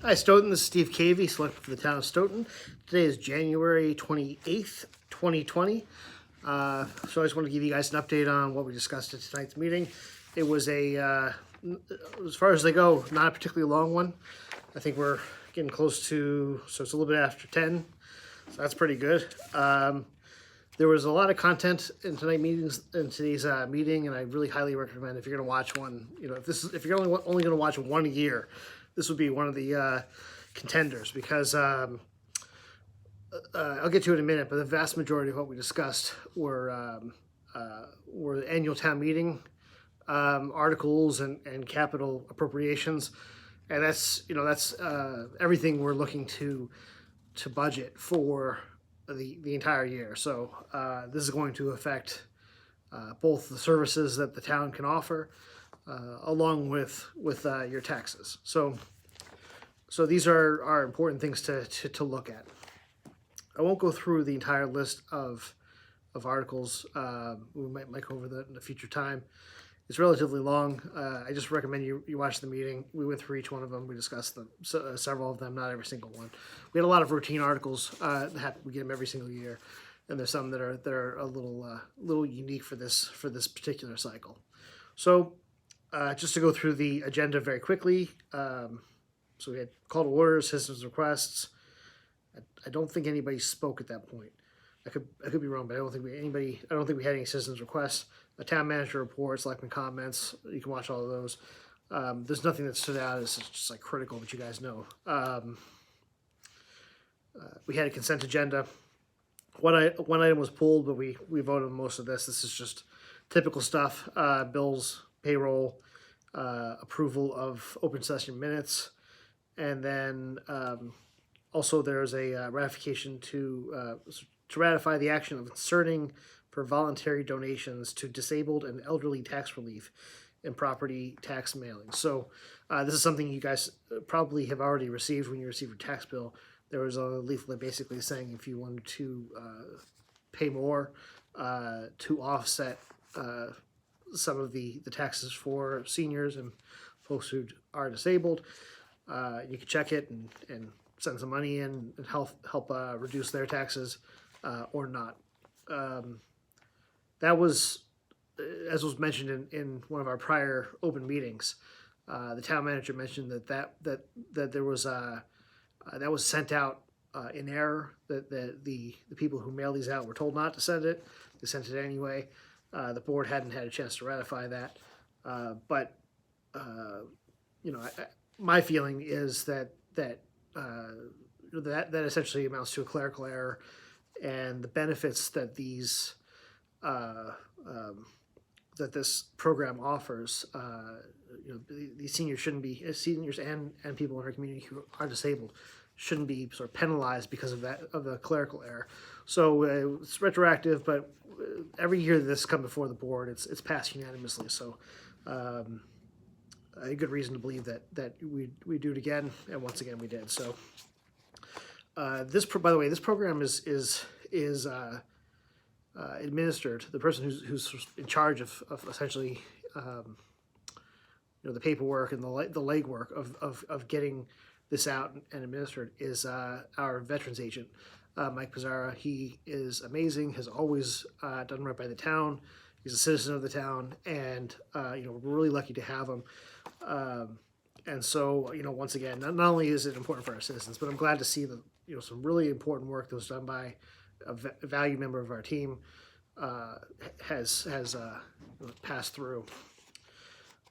Hi, Stoughton. This is Steve Cavey, selected for the town of Stoughton. Today is January 28th, 2020. So I just want to give you guys an update on what we discussed at tonight's meeting. It was as far as they go, not a particularly long one. I think we're getting close to, so it's a little bit after 10. So that's pretty good. There was a lot of content in today's meeting, and I really highly recommend if you're going to watch one. If you're only going to watch one a year, this would be one of the contenders because I'll get to it in a minute. But the vast majority of what we discussed were the annual town meeting articles and capital appropriations, and that's everything we're looking to budget for the entire year. So this is going to affect both the services that the town can offer, along with your taxes. So these are important things to look at. I won't go through the entire list of articles. We might go over that in a future time. It's relatively long. I just recommend you watch the meeting. We went through each one of them. We discussed them, several of them, not every single one. We had a lot of routine articles. We get them every single year, and there's some that are a little unique for this particular cycle. So just to go through the agenda very quickly. So we had call to orders, citizens requests. I don't think anybody spoke at that point. I could be wrong, but I don't think we had any citizens requests. A town manager report, selectmen comments. You can watch all of those. There's nothing that stood out as just like critical, but you guys know. We had a consent agenda. One item was pulled, but we voted on most of this. This is just typical stuff: bills, payroll, approval of open session minutes, and then also there's a ratification to ratify the action of inserting for voluntary donations to disabled and elderly tax relief and property tax mailings. So this is something you guys probably have already received when you receive your tax bill. There was a leaflet basically saying if you wanted to pay more to offset some of the taxes for seniors and folks who are disabled, you can check it and send some money in and help reduce their taxes or not. That was, as was mentioned in one of our prior open meetings. The town manager mentioned that there was that was sent out in error. That the people who mail these out were told not to send it. They sent it anyway. The board hadn't had a chance to ratify that, but my feeling is that essentially amounts to a clerical error, and the benefits that that this program offers, these seniors and people in our community who are disabled shouldn't be sort of penalized because of the clerical error. So it's retroactive, but every year this comes before the board, it's passed unanimously. So a good reason to believe that we do it again, and once again we did. So by the way, this program is administered. The person who's in charge of essentially the paperwork and the legwork of getting this out and administered is our veterans agent, Mike Pizzara. He is amazing. Has always done right by the town. He's a citizen of the town, and we're really lucky to have him. And so, once again, not only is it important for our citizens, but I'm glad to see that some really important work that was done by a valued member of our team has passed through.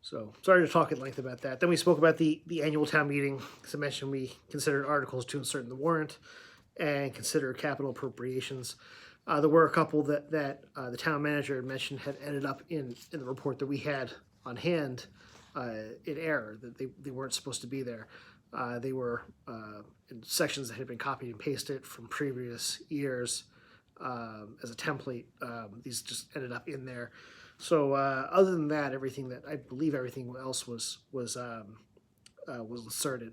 So sorry to talk at length about that. Then we spoke about the annual town meeting. As I mentioned, we considered articles to insert in the warrant and consider capital appropriations. There were a couple that the town manager had mentioned had ended up in the report that we had on hand in error, that they weren't supposed to be there. They were in sections that had been copied and pasted from previous years as a template. These just ended up in there. So other than that, everything else was inserted.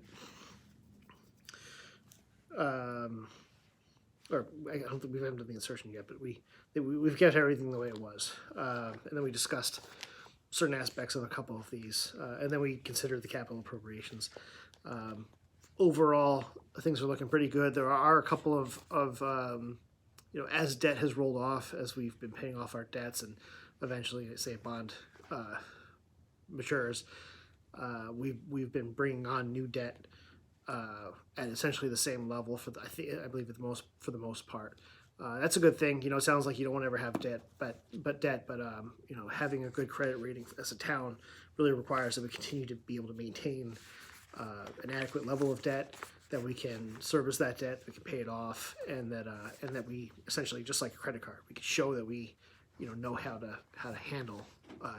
Or I don't think we haven't done the insertion yet, but we've kept everything the way it was. And then we discussed certain aspects of a couple of these, and then we considered the capital appropriations. overall, things are looking pretty good. There are a couple of as debt has rolled off, as we've been paying off our debts, and eventually, say, a bond matures, we've been bringing on new debt at essentially the same level I believe for the most part. That's a good thing. It sounds like you don't want to ever have debt, but having a good credit rating as a town really requires that we continue to be able to maintain an adequate level of debt, that we can service that debt, we can pay it off, and that we essentially, just like a credit card, we can show that we know how to handle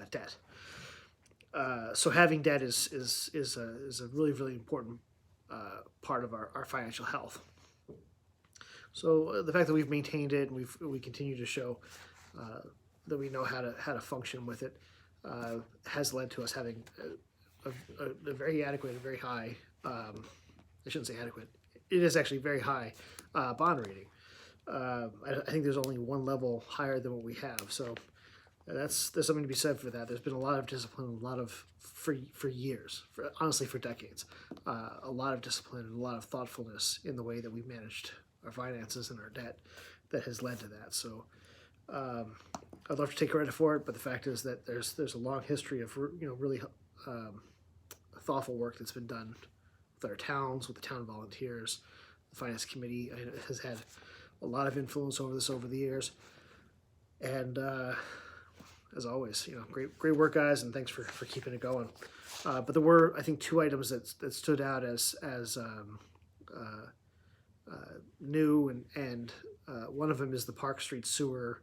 debt. So having debt is a really, really important part of our financial health. So the fact that we've maintained it and we continue to show that we know how to function with it has led to us having a very adequate and very high, I shouldn't say adequate, it is actually very high bond rating. I think there's only one level higher than what we have, so there's something to be said for that. There's been a lot of discipline, a lot of for years, honestly for decades, a lot of discipline and a lot of thoughtfulness in the way that we've managed our finances and our debt that has led to that. So I'd love to take credit for it, but the fact is that there's a long history of really thoughtful work that's been done with our towns, with the town volunteers. The finance committee has had a lot of influence over this over the years, and as always, great work, guys, and thanks for keeping it going. But there were, I think, two items that stood out as new, and one of them is the Park Street sewer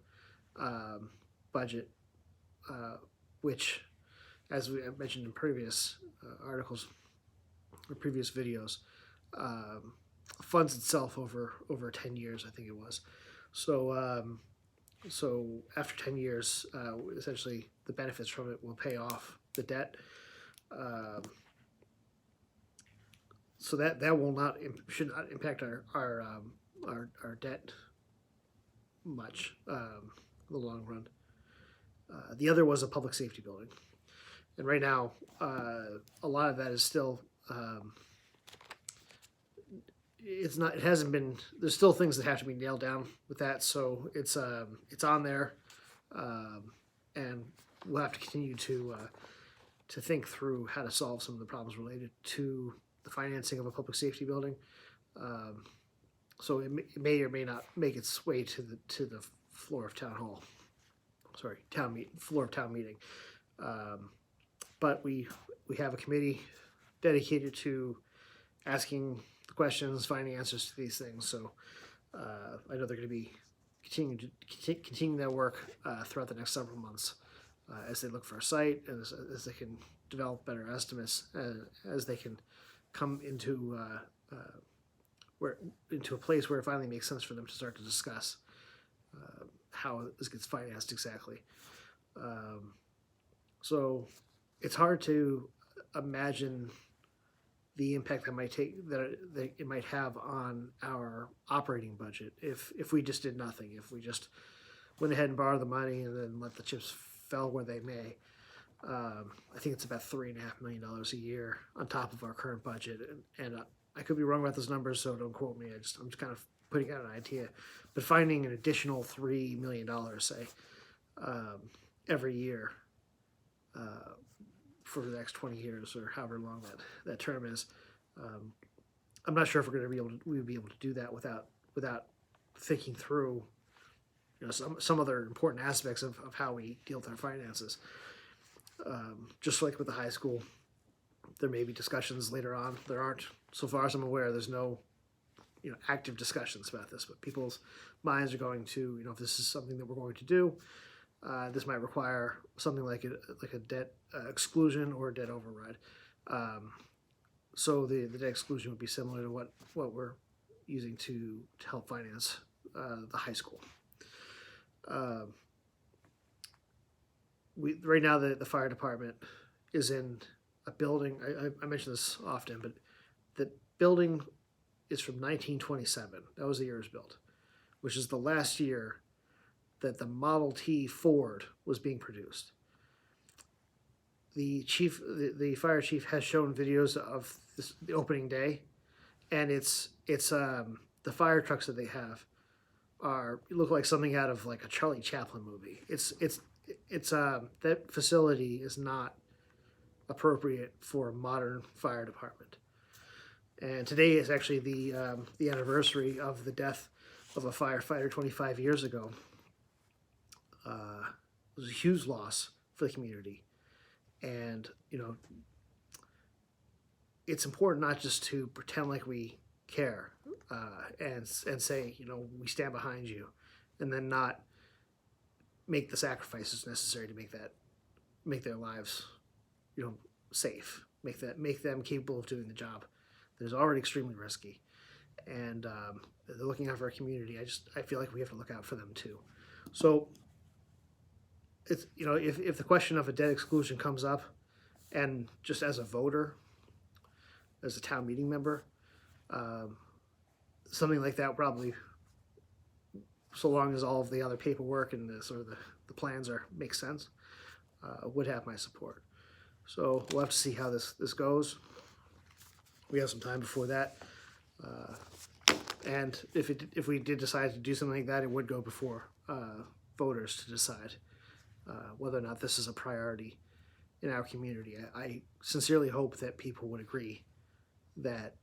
budget, which, as we mentioned in previous articles or previous videos, funds itself over 10 years, I think it was. So so after 10 years, essentially the benefits from it will pay off the debt. So that should not impact our debt much in the long run. The other was a public safety building, and right now a lot of that is still it hasn't been. There's still things that have to be nailed down with that, so it's on there, and we'll have to continue to think through how to solve some of the problems related to the financing of a public safety building. So it may or may not make its way to the floor of town hall. Sorry, floor of town meeting. But we have a committee dedicated to asking the questions, finding answers to these things. So I know they're going to be continuing that work throughout the next several months as they look for a site, and as they can develop better estimates, as they can come into a place where it finally makes sense for them to start to discuss how this gets financed exactly. So it's hard to imagine the impact that it might have on our operating budget if we just did nothing, if we just went ahead and borrowed the money and then let the chips fall where they may. I think it's about $3.5 million a year on top of our current budget, and I could be wrong about those numbers, so don't quote me. I'm just kind of putting out an idea, but finding an additional $3 million, say, every year for the next 20 years or however long that term is, I'm not sure if we'd be able to do that without thinking through some other important aspects of how we deal with our finances. Just like with the high school, there may be discussions later on. There aren't, so far as I'm aware, there's no active discussions about this, but people's minds are going to, if this is something that we're going to do, this might require something like a debt exclusion or a debt override. So the debt exclusion would be similar to what we're using to help finance the high school. Right now the fire department is in a building. I mention this often, but the building is from 1927. That was the year it was built, which is the last year that the Model T Ford was being produced. The fire chief has shown videos of the opening day, and the fire trucks that they have look like something out of like a Charlie Chaplin movie. That facility is not appropriate for a modern fire department. And today is actually the anniversary of the death of a firefighter 25 years ago. It was a huge loss for the community, and it's important not just to pretend like we care and say we stand behind you, and then not make the sacrifices necessary to make their lives safe, make them capable of doing the job that is already extremely risky. And they're looking out for our community. I feel like we have to look out for them too. So it's if the question of a debt exclusion comes up, and just as a voter, as a town meeting member, something like that probably, so long as all of the other paperwork and the plans make sense, would have my support. So we'll have to see how this goes. We have some time before that, and if we did decide to do something like that, it would go before voters to decide whether or not this is a priority in our community. I sincerely hope that people would agree that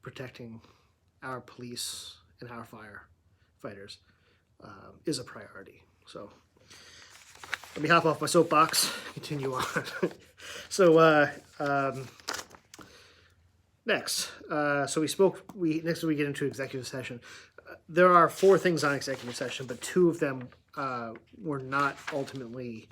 protecting our police and our firefighters is a priority. So let me hop off my soapbox, continue on. So next, next we get into executive session. There are 4 things on executive session, but 2 of them were not ultimately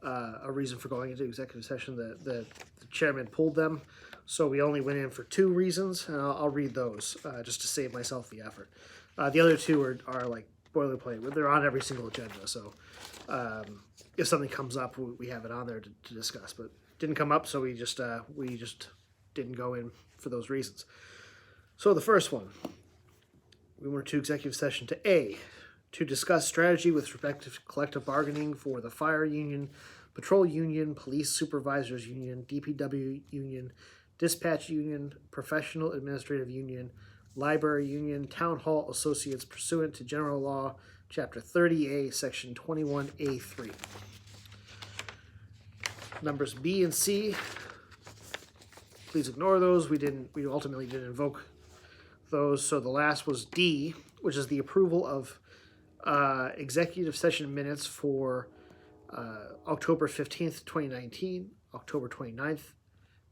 a reason for going into executive session. The chairman pulled them, so we only went in for 2 reasons, and I'll read those just to save myself the effort. The other 2 are like boilerplate, but they're on every single agenda, so if something comes up, we have it on there to discuss, but didn't come up, so we just didn't go in for those reasons. So the first one, we went to executive session to discuss strategy with respect to collective bargaining for the fire union, patrol union, police supervisors union, DPW union, dispatch union, professional administrative union, library union, town hall associates pursuant to general law, chapter 30A, section 21A3. Numbers B and C, please ignore those. We ultimately didn't invoke those. So the last was D, which is the approval of executive session minutes for October 15th, 2019, October 29th,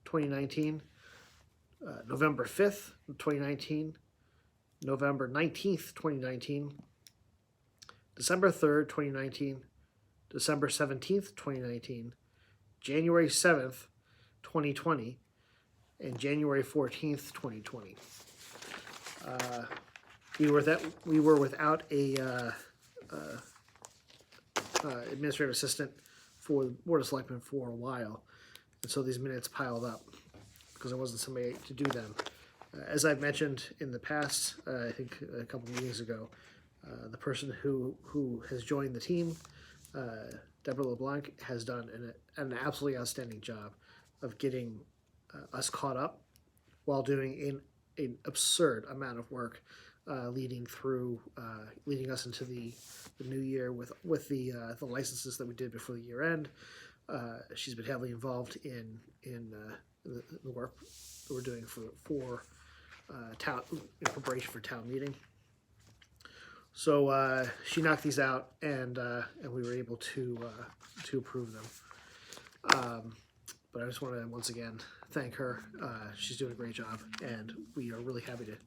2019, November 5th, 2019, November 19th, 2019, December 3rd, 2019, December 17th, 2019, January 7th, 2020, and January 14th, 2020. We were without a administrative assistant for the Board of Selectmen for a while, and so these minutes piled up because there wasn't somebody to do them. As I've mentioned in the past, I think a couple of meetings ago, the person who has joined the team, Deborah LeBlanc, has done an absolutely outstanding job of getting us caught up while doing an absurd amount of work leading us into the new year with the licenses that we did before the year end. She's been heavily involved in the work that we're doing for town, in preparation for town meeting. So she knocked these out, and we were able to approve them. But I just want to once again thank her. She's doing a great job, and we are really happy to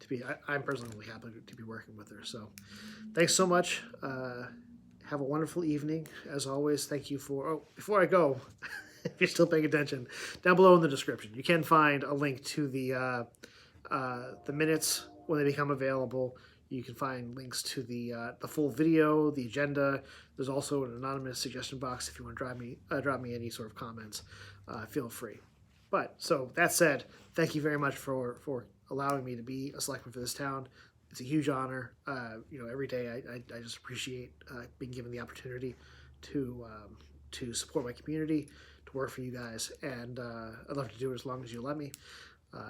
be. I'm personally really happy to be working with her. So thanks so much. Have a wonderful evening. As always, thank you for. Oh, before I go, if you're still paying attention, down below in the description, you can find a link to the minutes when they become available. You can find links to the full video, the agenda. There's also an anonymous suggestion box if you want to drop me any sort of comments. Feel free. But so that said, thank you very much for allowing me to be a selectman for this town. It's a huge honor. Every day I just appreciate being given the opportunity to support my community, to work for you guys, and I'd love to do it as long as you let me.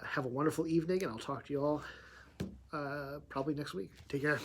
Have a wonderful evening, and I'll talk to you all probably next week. Take care.